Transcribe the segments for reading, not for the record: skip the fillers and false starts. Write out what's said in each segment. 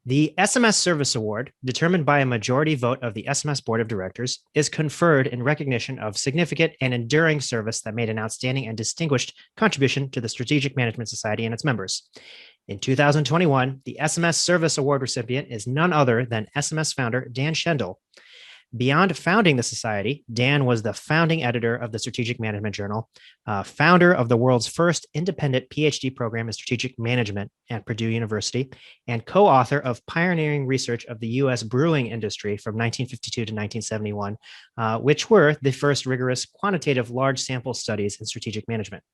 The SMS Service Award, determined by a majority vote of the SMS Board of Directors, is conferred in recognition of significant and enduring service that made an outstanding and distinguished contribution to the Strategic Management Society and its members. In 2021, the SMS Service Award recipient is none other than SMS founder Dan Schendel. Beyond founding the society, Dan was the founding editor of the Strategic Management Journal, founder of the world's first independent PhD program in strategic management at Purdue University, and co-author of pioneering research of the U.S. brewing industry from 1952 to 1971, which were the first rigorous quantitative large sample studies in strategic management.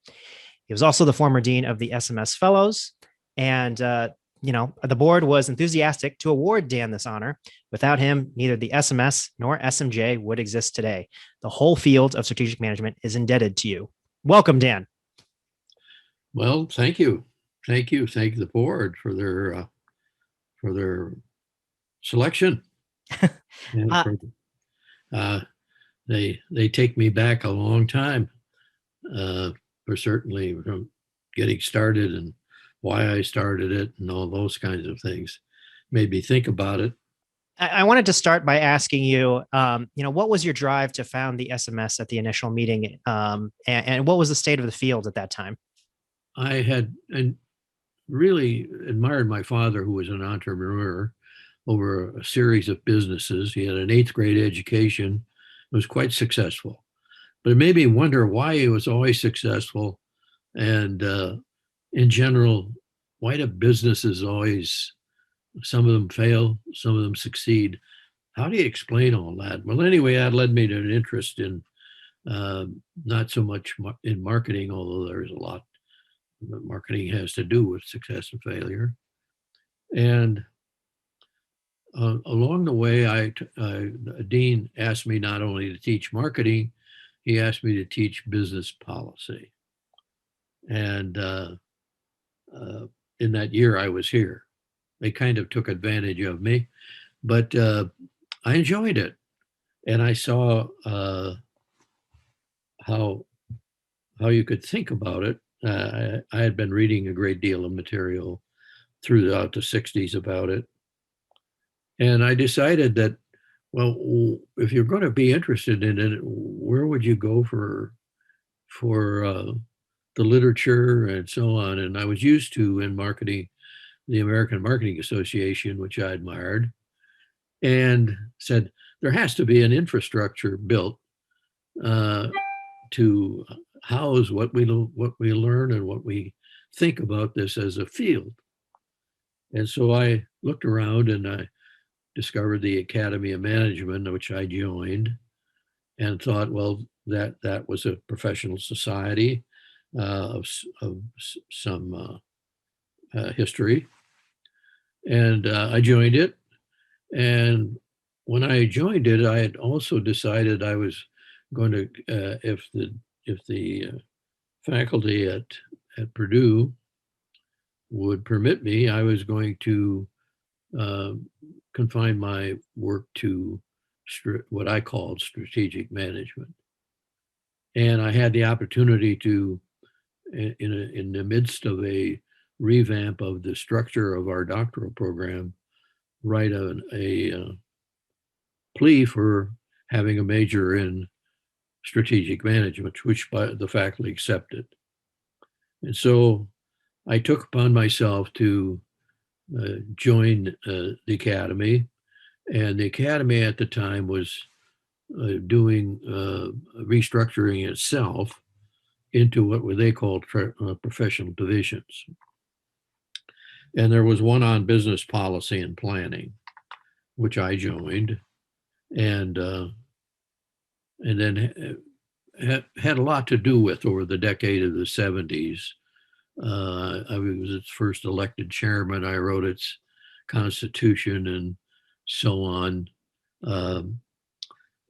He was also the former dean of the SMS Fellows, and the board was enthusiastic to award Dan this honor. Without him, neither the SMS nor SMJ would exist today. The whole field of strategic management is indebted to you. Welcome, Dan. Well, thank you. Thank the board for their selection. They take me back a long time, for certainly from getting started and why I started it and all those kinds of things made me think about it. I wanted to start by asking you, what was your drive to found the SMS at the initial meeting, and what was the state of the field at that time? I had really admired my father, who was an entrepreneur over a series of businesses. He had an 8th grade education, was quite successful, but it made me wonder why he was always successful, and in general, why do businesses always, some of them fail, some of them succeed? How do you explain all that? Well, anyway, that led me to an interest in not so much in marketing, although there's a lot that marketing has to do with success and failure. And along the way, Dean asked me not only to teach marketing, he asked me to teach business policy. And in that year I was here, they kind of took advantage of me, but I enjoyed it. And I saw how you could think about it. I had been reading a great deal of material throughout the 60s about it. And I decided that, well, if you're going to be interested in it, where would you go for the literature and so on? And I was used to, in marketing, the American Marketing Association, which I admired, and said there has to be an infrastructure built to house what we learn and what we think about this as a field. And so I looked around and I discovered the Academy of Management, which I joined, and thought, well, that was a professional society of some history. And I joined it. And when I joined it, I had also decided I was going to, if the faculty at Purdue would permit me, I was going to confine my work to what I called strategic management. And I had the opportunity to, in the midst of a revamp of the structure of our doctoral program, write a plea for having a major in strategic management, which the faculty accepted. And so I took upon myself to join the Academy. And the Academy at the time was doing restructuring itself into what they called professional divisions. And there was one on business policy and planning, which I joined, and then had a lot to do with over the decade of the 70s. I was its first elected chairman. I wrote its constitution and so on,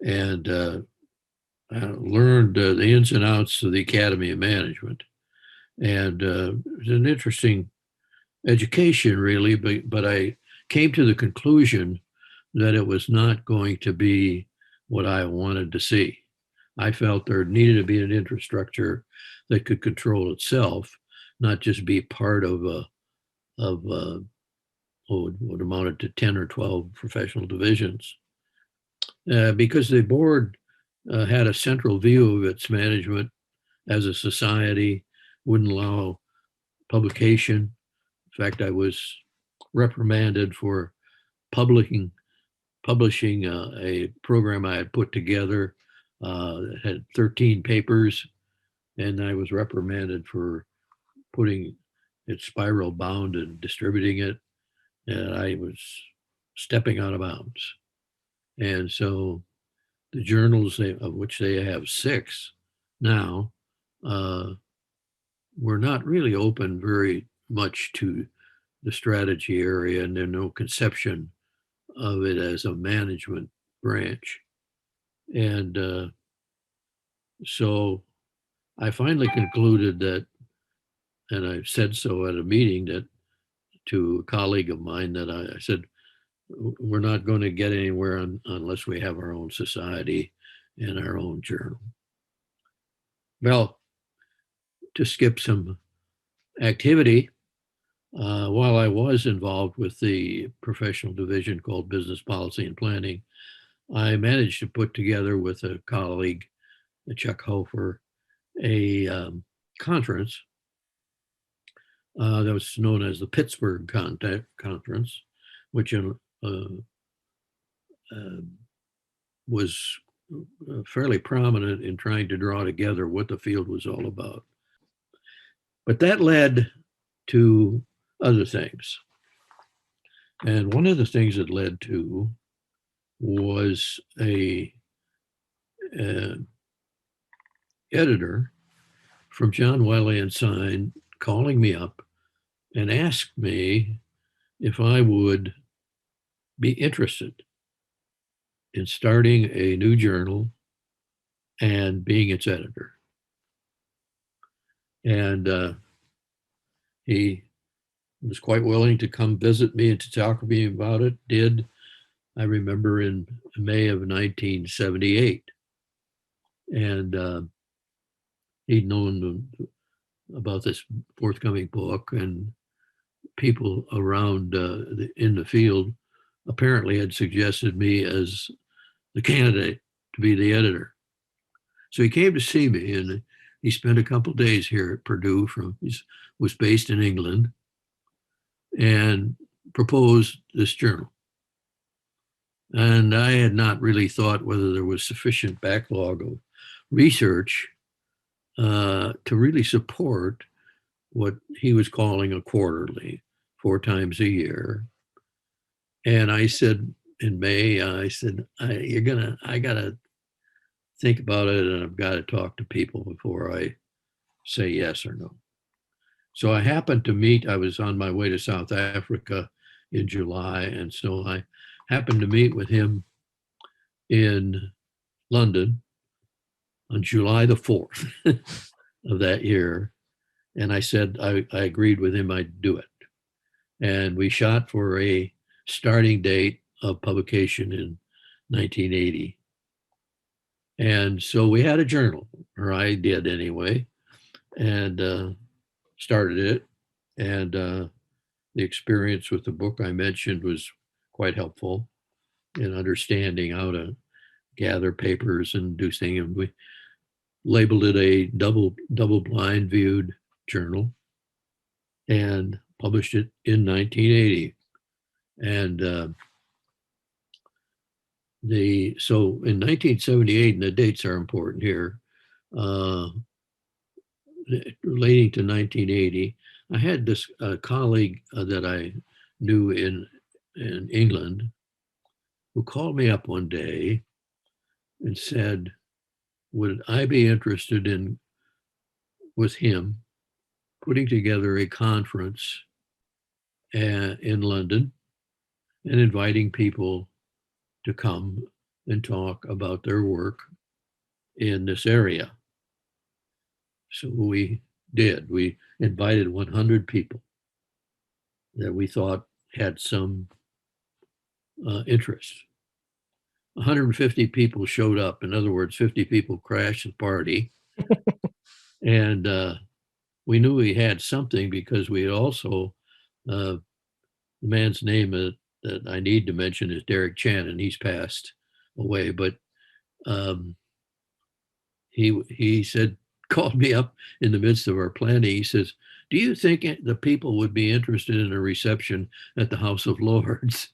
and I learned the ins and outs of the Academy of Management. And it was an interesting education, really, but I came to the conclusion that it was not going to be what I wanted to see. I felt there needed to be an infrastructure that could control itself, not just be part of what amounted to 10 or 12 professional divisions. Because the board had a central view of its management as a society, wouldn't allow publication. In fact, I was reprimanded for publishing a program I had put together. It had 13 papers, and I was reprimanded for putting it spiral bound and distributing it. And I was stepping out of bounds. And so the journals, of which they have 6 now, were not really open very much to the strategy area, and there's no conception of it as a management branch. And so I finally concluded that, and I said so at a meeting that to a colleague of mine, that I said, we're not going to get anywhere unless we have our own society and our own journal. Well, to skip some activity, while I was involved with the professional division called Business Policy and Planning, I managed to put together with a colleague, Chuck Hofer, a conference that was known as the Pittsburgh Conference, which was fairly prominent in trying to draw together what the field was all about. But that led to other things. And one of the things it led to was a editor from John Wiley & Son calling me up and asked me if I would be interested in starting a new journal and being its editor. And he was quite willing to come visit me and to talk with me about it. Did, I remember, in May of 1978. And he'd known about this forthcoming book, and people around in the field apparently had suggested me as the candidate to be the editor. So he came to see me, and he spent a couple of days here at Purdue. He was based in England, and proposed this journal. And I had not really thought whether there was sufficient backlog of research to really support what he was calling a quarterly, 4 times a year. And I said in May, I said, I gotta think about it, and I've got to talk to people before I say yes or no. So I happened to meet, I was on my way to South Africa in July, and so I happened to meet with him in London on July the 4th of that year. And I said I agreed with him I'd do it. And we shot for a starting date of publication in 1980. And so we had a journal, or I did anyway, and started it. And the experience with the book I mentioned was quite helpful in understanding how to gather papers and do things. And we labeled it a double blind viewed journal and published it in 1980. And so in 1978, and the dates are important here, relating to 1980, I had this colleague that I knew in England who called me up one day and said, would I be interested in, with him, putting together a conference in London and inviting people to come and talk about their work in this area. So we did. We invited 100 people that we thought had some interest. 150 people showed up. In other words, 50 people crashed the party. And we knew we had something because we had also the man's name that I need to mention is Derek Chan, and he's passed away. But um, he said, called me up in the midst of our planning. He says, "Do you think the people would be interested in a reception at the House of Lords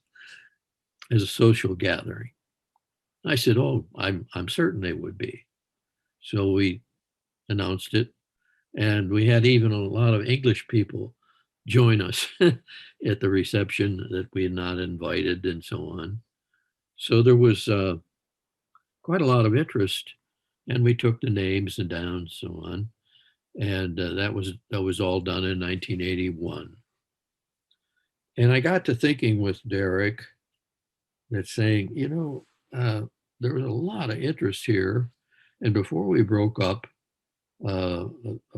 as a social gathering?" I said, "Oh, I'm certain they would be." So we announced it, and we had even a lot of English people join us at the reception that we had not invited, and so on. So there was quite a lot of interest, and we took the names and down, so on, and that was all done in 1981. And I got to thinking with Derek that saying, there was a lot of interest here, and before we broke up, a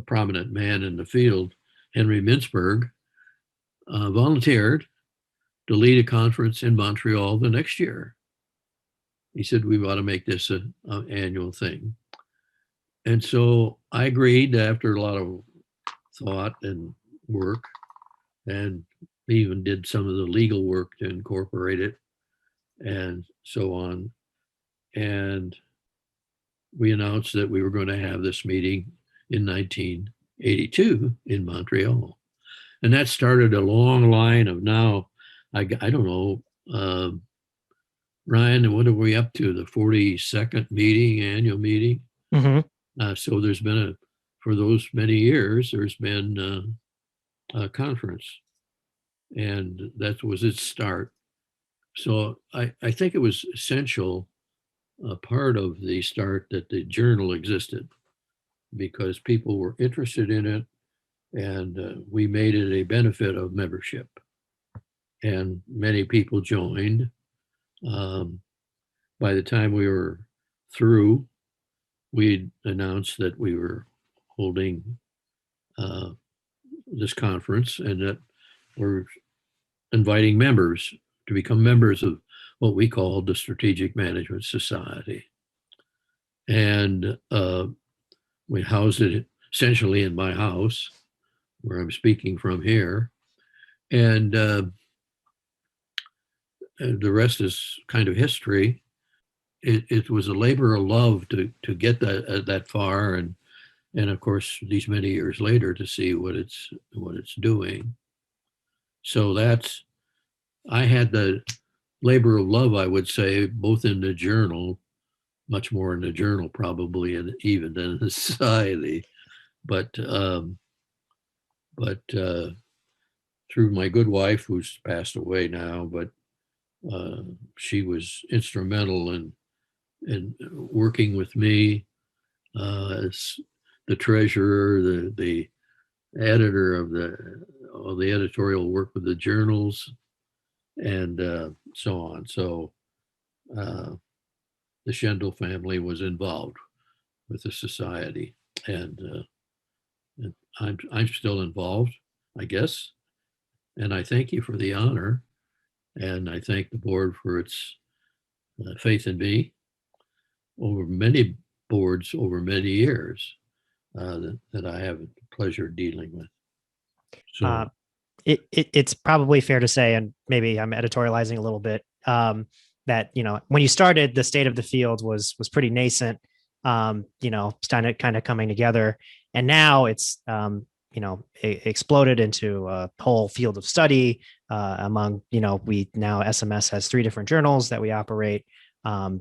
prominent man in the field, Henry Mintzberg, volunteered to lead a conference in Montreal the next year. He said, "We ought to make this an annual thing." And so I agreed after a lot of thought and work, and even did some of the legal work to incorporate it and so on. And we announced that we were going to have this meeting in 1982 in Montreal. And that started a long line of now, I don't know, Ryan, what are we up to? The 42nd meeting, annual meeting? Mm-hmm. So there's been for those many years, there's been a conference, and that was its start. So I think it was essential, a part of the start, that the journal existed because people were interested in it, and we made it a benefit of membership. And many people joined. By the time we were through, we announced that we were holding this conference and that we're inviting members to become members of what we called the Strategic Management Society. And we housed it essentially in my house, where I'm speaking from here. And the rest is kind of history. It was a labor of love to get that far, and of course these many years later to see what it's doing. So I had the labor of love, I would say, both in the journal, much more in the journal probably, and even than the society, but through my good wife, who's passed away now, but she was instrumental in working with me as the treasurer, the editor of all the editorial work with the journals, and so on. So the Schendel family was involved with the society, and I'm still involved, I guess. And I thank you for the honor, and I thank the board for its faith in me over many boards over many years that I have the pleasure of dealing with. So it's probably fair to say, and maybe I'm editorializing a little bit, that when you started, the state of the field was pretty nascent, started kind of coming together, and now it's it exploded into a whole field of study among we now SMS has 3 different journals that we operate. The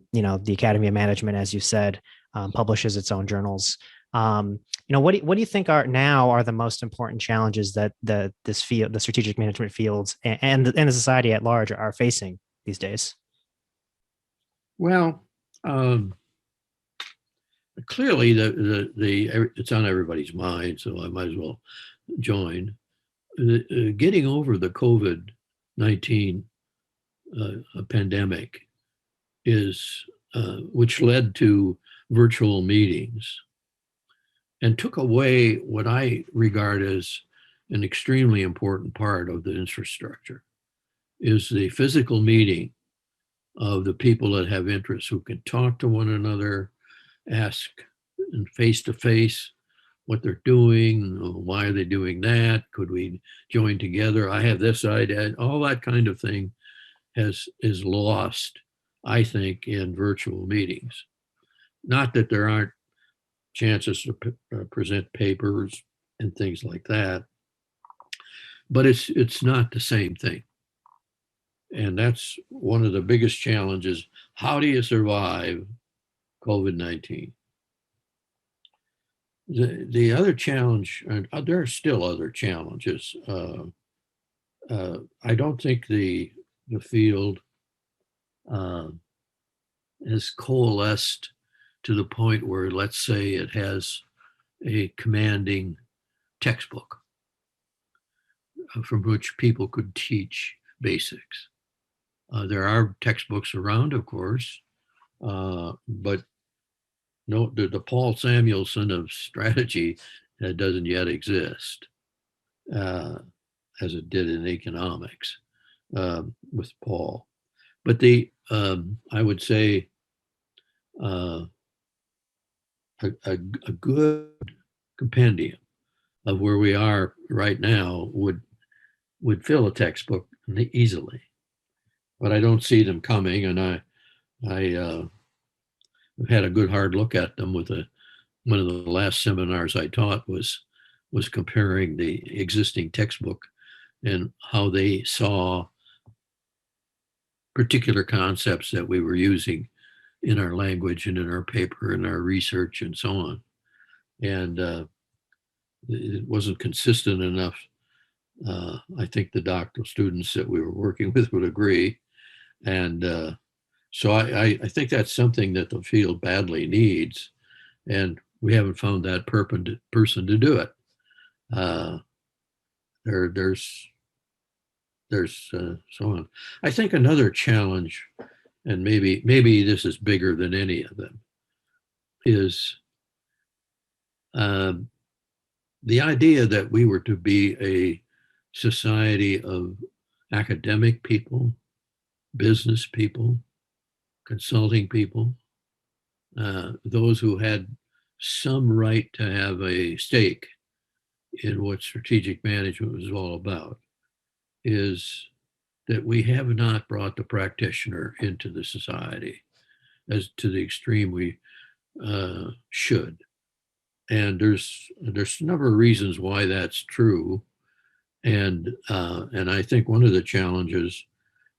Academy of Management, as you said, publishes its own journals. What do you think are the most important challenges that this field, the strategic management fields, and the society at large are facing these days? Well, clearly it's on everybody's mind, so I might as well join. Getting over the COVID-19 pandemic is which led to virtual meetings and took away what I regard as an extremely important part of the infrastructure, is the physical meeting of the people that have interests, who can talk to one another, ask face to face what they're doing. Why are they doing that? Could we join together? I have this idea. All that kind of thing is lost, I think, in virtual meetings. Not that there aren't chances to present papers and things like that, but it's not the same thing. And that's one of the biggest challenges. How do you survive COVID-19? The other challenge, and there are still other challenges. I don't think the field has coalesced to the point where, let's say, it has a commanding textbook from which people could teach basics. There are textbooks around, of course, but no, the Paul Samuelson of strategy doesn't yet exist, as it did in economics with Paul. But I would say a good compendium of where we are right now would fill a textbook easily. But I don't see them coming, and I had a good hard look at them with one of the last seminars I taught was comparing the existing textbook and how they saw particular concepts that we were using in our language and in our paper and our research and so on. And it wasn't consistent enough. I think the doctoral students that we were working with would agree. And so I think that's something that the field badly needs. And we haven't found that person to do it. There's so on. I think another challenge, and maybe this is bigger than any of them, is the idea that we were to be a society of academic people, business people, consulting people, those who had some right to have a stake in what strategic management was all about, is that we have not brought the practitioner into the society as to the extreme we should. And there's a number of reasons why that's true. And I think one of the challenges,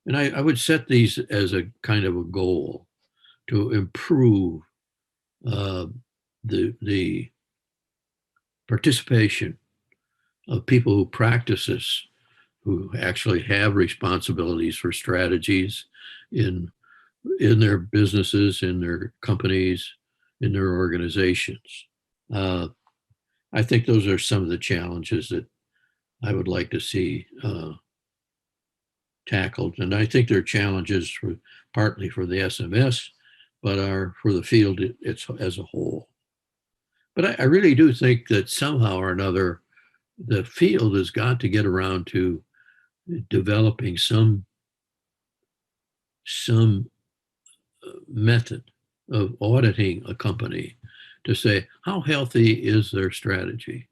and I would set these as a kind of a goal to improve the participation of people who practice this, who actually have responsibilities for strategies in their businesses, in their companies, in their organizations. I think those are some of the challenges that I would like to see tackled. And I think they're challenges partly for the SMS, but are for the field as a whole. But I really do think that somehow or another, the field has got to get around to developing some method of auditing a company to say, how healthy is their strategy?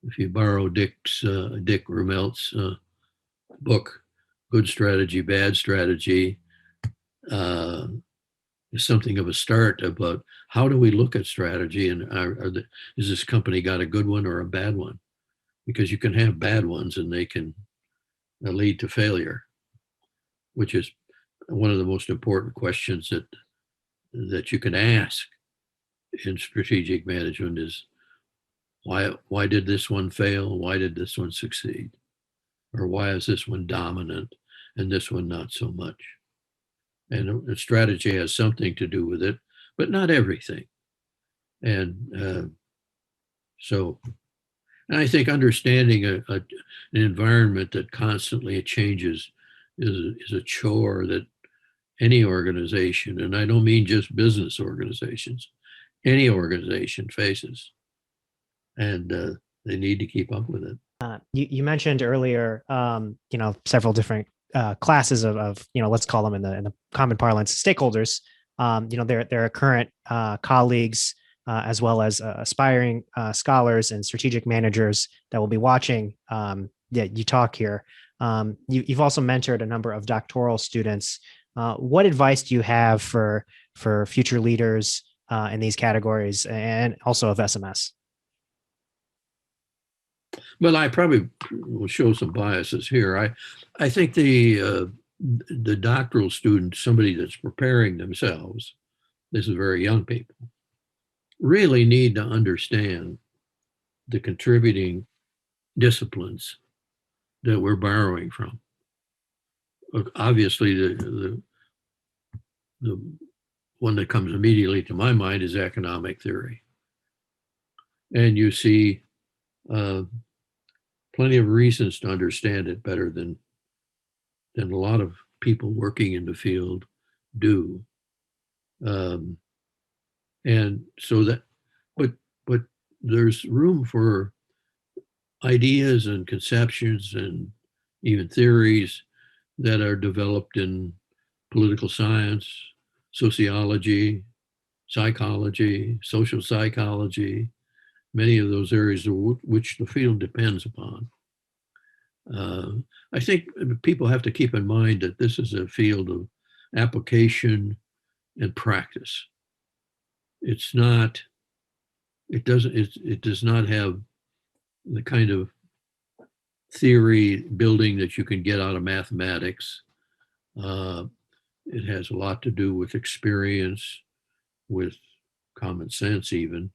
If you borrow Dick Rumelt's book, Good Strategy, Bad Strategy, is something of a start about how do we look at strategy, and is this company got a good one or a bad one? Because you can have bad ones and they can lead to failure, which is one of the most important questions that you can ask in strategic management is, why did this one fail? Why did this one succeed? Or why is this one dominant and this one not so much? And the strategy has something to do with it, but not everything. And I think understanding an environment that constantly changes is a chore that any organization, and I don't mean just business organizations, any organization faces. And they need to keep up with it. You mentioned earlier, several different classes of let's call them in the common parlance, stakeholders. There are current colleagues, as well as aspiring scholars and strategic managers that will be watching you talk here. You've also mentored a number of doctoral students. What advice do you have for future leaders in these categories and also of SMS? Well, I probably will show some biases here. I think the doctoral student, somebody that's preparing themselves, this is very young people, really need to understand the contributing disciplines that we're borrowing from. Obviously, the one that comes immediately to my mind is economic theory. And you see plenty of reasons to understand it better than a lot of people working in the field do. And so that, but there's room for ideas and conceptions and even theories that are developed in political science, sociology, psychology, social psychology, many of those areas which the field depends upon. I think people have to keep in mind that this is a field of application and practice. It's not, it does not have the kind of theory building that you can get out of mathematics. It has a lot to do with experience, with common sense even.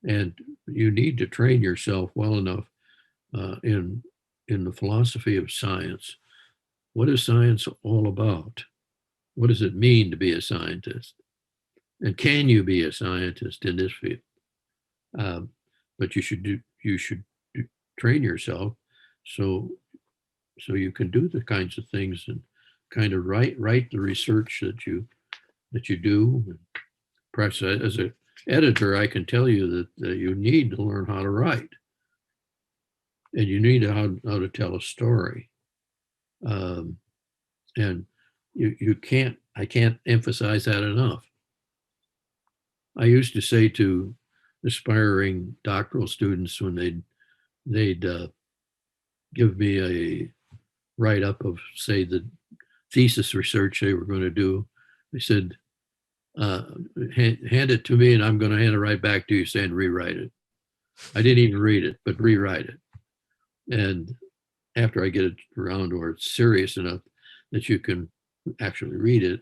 And you need to train yourself well enough in the philosophy of science. What is science all about? What does it mean to be a scientist? And can you be a scientist in this field? But you should train yourself so you can do the kinds of things and kind of write the research that you do. Perhaps as an editor, I can tell you that you need to learn how to write, and you need how to tell a story. And you can't. I can't emphasize that enough. I used to say to aspiring doctoral students when they'd give me a write-up of, say, the thesis research they were going to do, they said, hand it to me and I'm going to hand it right back to you saying rewrite it. I didn't even read it, but rewrite it. And after I get it around where it's serious enough that you can actually read it,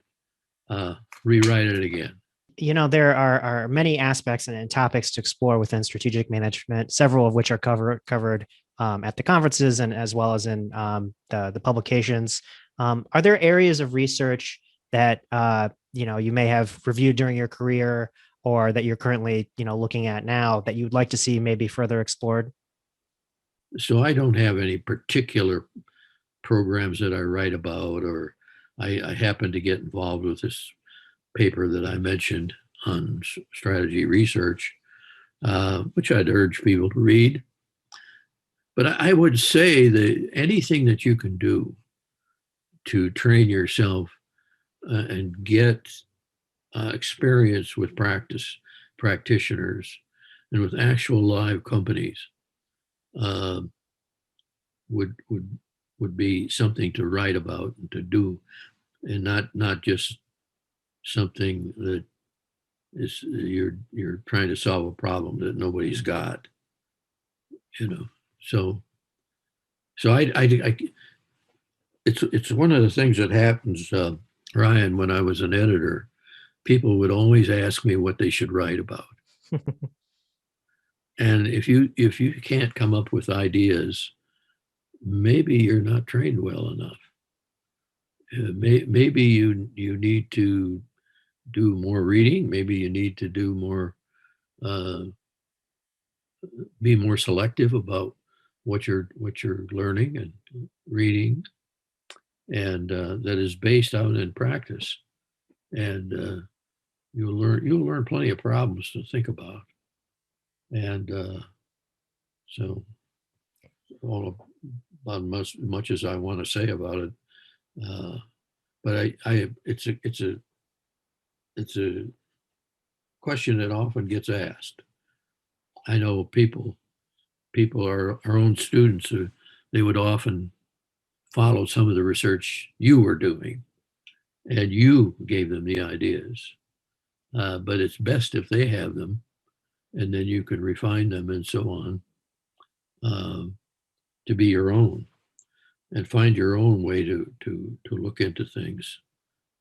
rewrite it again. You know, there are many aspects and topics to explore within strategic management, several of which are covered at the conferences and as well as in the publications. Are there areas of research that you may have reviewed during your career or that you're currently looking at now that you'd like to see maybe further explored? So I don't have any particular programs that I write about, or I happen to get involved with this paper that I mentioned on strategy research, which I'd urge people to read. But I would say that anything that you can do to train yourself and get experience with practitioners and with actual live companies would be something to write about and to do, and not just something that is you're trying to solve a problem that nobody's got, So it's one of the things that happens, Ryan. When I was an editor, people would always ask me what they should write about, and if you can't come up with ideas, maybe you're not trained well enough. Maybe you need to do more reading. Maybe you need to do more, be more selective about what you're learning and reading, and that is based out in practice. And you'll learn plenty of problems to think about. And so all about much as I want to say about it, but it's a question that often gets asked. I know people are our own students. They would often follow some of the research you were doing, and you gave them the ideas. But it's best if they have them, and then you can refine them and so on, to be your own and find your own way to look into things,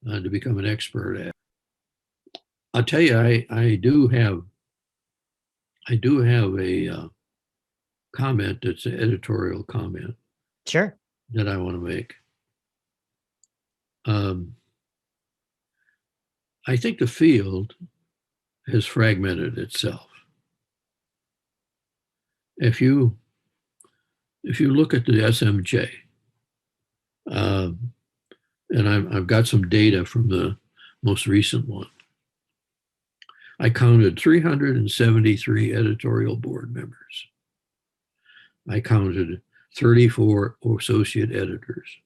to become an expert at. I'll tell you, I do have a comment that's an editorial comment Sure. that I want to make. I think the field has fragmented itself. If you look at the SMJ, and I've got some data from the most recent one, I counted 373 editorial board members. I counted 34 associate editors.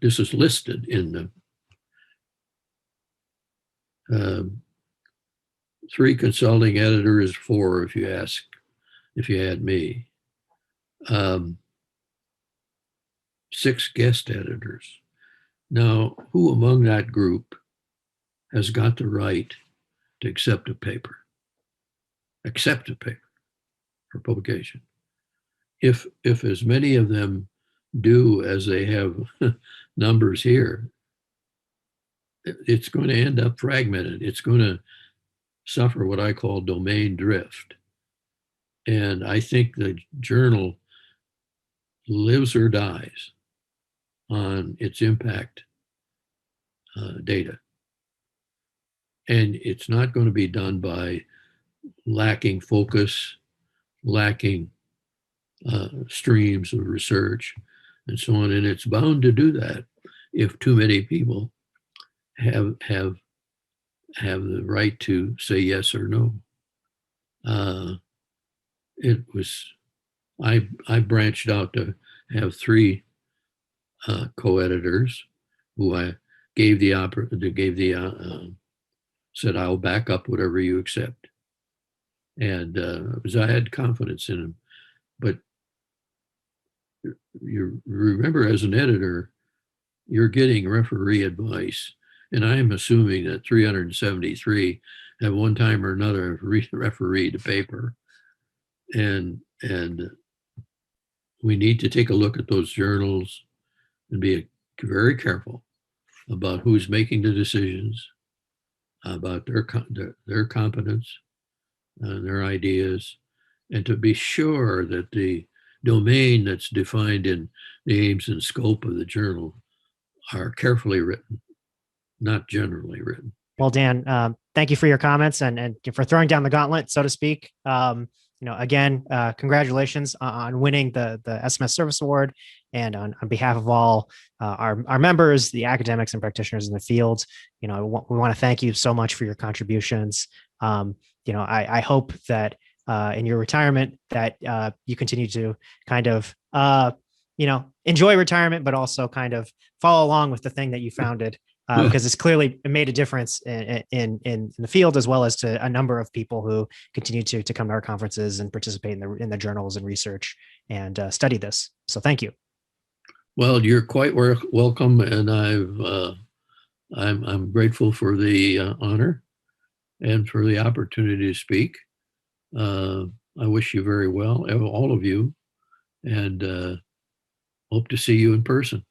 This is listed in the 3 consulting editors, 4 if you add me, 6 guest editors. Now, who among that group has got the right to accept a paper for publication? If as many of them do as they have numbers here, it's going to end up fragmented. It's going to suffer what I call domain drift. And I think the journal lives or dies on its impact data. And it's not going to be done by lacking focus, lacking streams of research, and so on. And it's bound to do that if too many people have the right to say yes or no. I branched out to have 3 co-editors who I said, I'll back up whatever you accept. And because I had confidence in them. But you remember, as an editor, you're getting referee advice. And I'm assuming that 373 at one time or another have refereed a paper. And we need to take a look at those journals and be very careful about who's making the decisions, about their competence and their ideas, and to be sure that the domain that's defined in the aims and scope of the journal are carefully written, not generally written. Well, Dan, thank you for your comments and for throwing down the gauntlet, so to speak. Again, congratulations on winning the SMS Service Award, and on behalf of all our members, the academics and practitioners in the field, we want to thank you so much for your contributions. I hope that in your retirement that you continue to kind of enjoy retirement, but also kind of follow along with the thing that you founded. Because it's clearly made a difference in the field, as well as to a number of people who continue to come to our conferences and participate in the journals and research and study this. So thank you. Well, you're quite welcome, and I'm grateful for the honor and for the opportunity to speak. I wish you very well, all of you, and hope to see you in person.